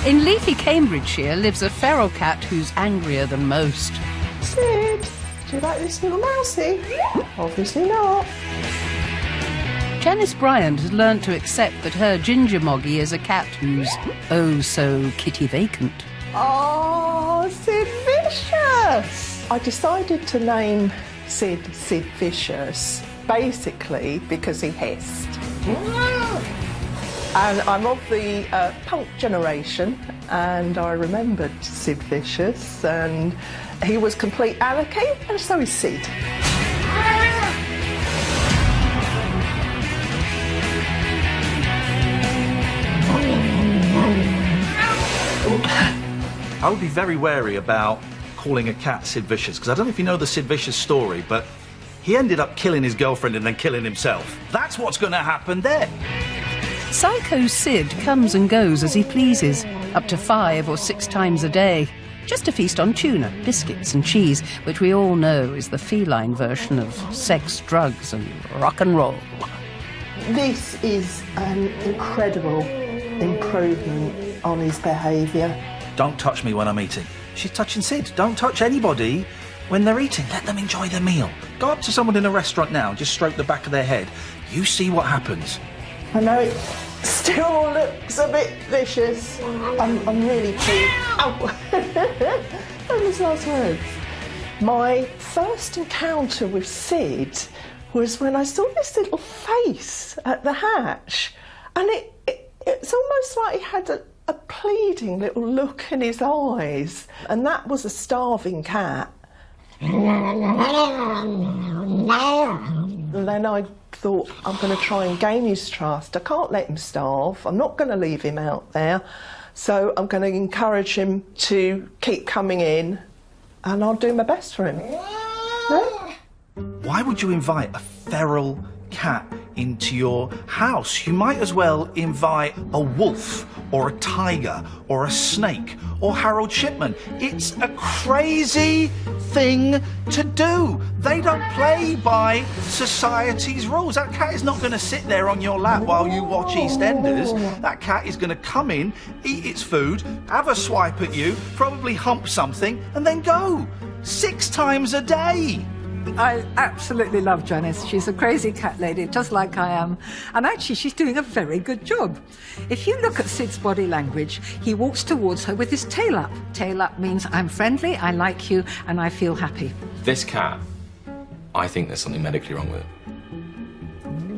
In leafy Cambridgeshire lives a feral cat who's angrier than most. Sid, do you like this little mousie? Obviously not. Janice Bryant has learnt to accept that her ginger moggy is a cat who's oh so kitty vacant. Oh, Sid Vicious! I decided to name Sid Vicious, basically because he hissed. And I'm of the punk generation, and I remembered Sid Vicious, and he was complete anarchy, and so is Sid. I would be very wary about calling a cat Sid Vicious, because I don't know if you know the Sid Vicious story, but he ended up killing his girlfriend and then killing himself. That's what's going to happen there. Psycho Sid comes and goes as he pleases, up to 5 or 6 times a day, just to feast on tuna, biscuits and cheese, which we all know is the feline version of sex, drugs and rock and roll. This is an incredible improvement on his behaviour. Don't touch me when I'm eating. She's touching Sid. Don't touch anybody when they're eating. Let them enjoy their meal. Go up to someone in a restaurant now and just stroke the back of their head. You see what happens. I know it still looks a bit vicious. I'm really pleased. Ow! Those last words. My first encounter with Sid was when I saw this little face at the hatch, and it's almost like he had a pleading little look in his eyes, and that was a starving cat. And then I thought, I'm going to try and gain his trust. I can't let him starve. I'm not going to leave him out there. So I'm going to encourage him to keep coming in, and I'll do my best for him. No? Why would you invite a feral cat into your house? You might as well invite a wolf or a tiger or a snake or Harold Shipman. It's a crazy thing to do. They don't play by society's rules. That cat is not going to sit there on your lap while you watch EastEnders. That cat is going to come in, eat its food, have a swipe at you, probably hump something, and then go. 6 times a day. I absolutely love Janice. She's a crazy cat lady, just like I am. And actually, she's doing a very good job. If you look at Sid's body language, he walks towards her with his tail up. Tail up means I'm friendly, I like you, and I feel happy. This cat, I think there's something medically wrong with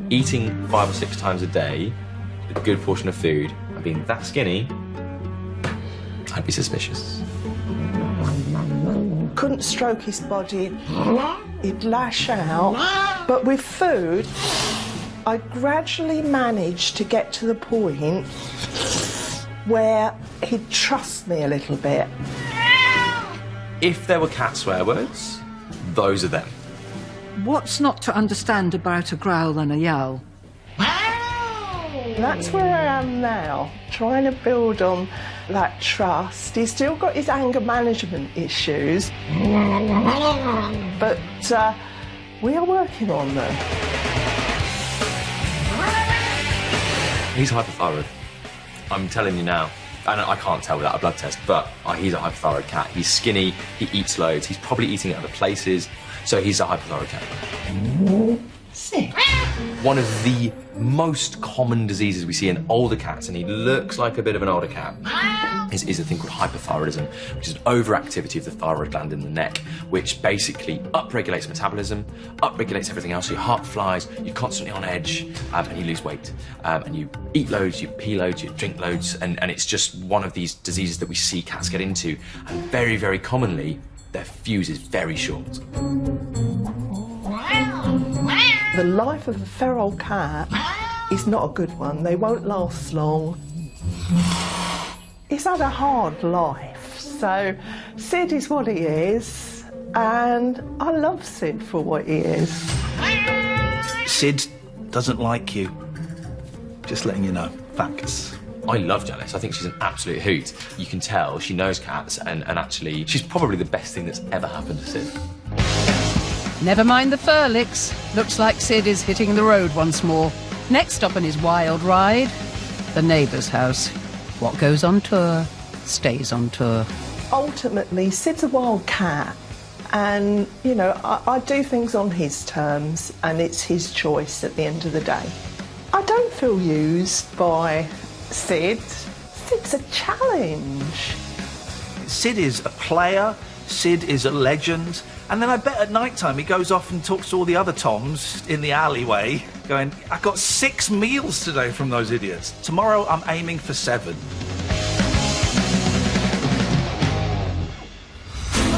it. Eating 5 or 6 times a day, a good portion of food, and being that skinny, I'd be suspicious. Couldn't stroke his body. He'd lash out. But with food, I gradually managed to get to the point where he'd trust me a little bit. If there were cat swear words, those are them. What's not to understand about a growl and a yowl? That's where I am now, trying to build on that trust. He's still got his anger management issues, but we are working on them. He's hypothyroid. I'm telling you now. And I can't tell without a blood test, but he's a hypothyroid cat. He's skinny, he eats loads, he's probably eating at other places, so he's a hypothyroid cat. Sick. One of the most common diseases we see in older cats, and he looks like a bit of an older cat, is a thing called hyperthyroidism, which is an overactivity of the thyroid gland in the neck, which basically upregulates metabolism, upregulates everything else. So your heart flies, you're constantly on edge, and you lose weight. And you eat loads, you pee loads, you drink loads, and it's just one of these diseases that we see cats get into. And very, very commonly, their fuse is very short. The life of a feral cat is not a good one. They won't last long. He's had a hard life, so Sid is what he is, and I love Sid for what he is. Sid doesn't like you. Just letting you know. Facts. I love Janice. I think she's an absolute hoot. You can tell she knows cats, and actually, she's probably the best thing that's ever happened to Sid. Never mind the fur licks. Looks like Sid is hitting the road once more. Next stop on his wild ride, the neighbour's house. What goes on tour? stays on tour. Ultimately, Sid's a wild cat, and, you know, I do things on his terms, and it's his choice at the end of the day. I don't feel used by Sid. Sid's a challenge. Sid is a player, Sid is a legend, and then I bet at night time he goes off and talks to all the other Toms in the alleyway, going, I got 6 meals today from those idiots. Tomorrow I'm aiming for 7.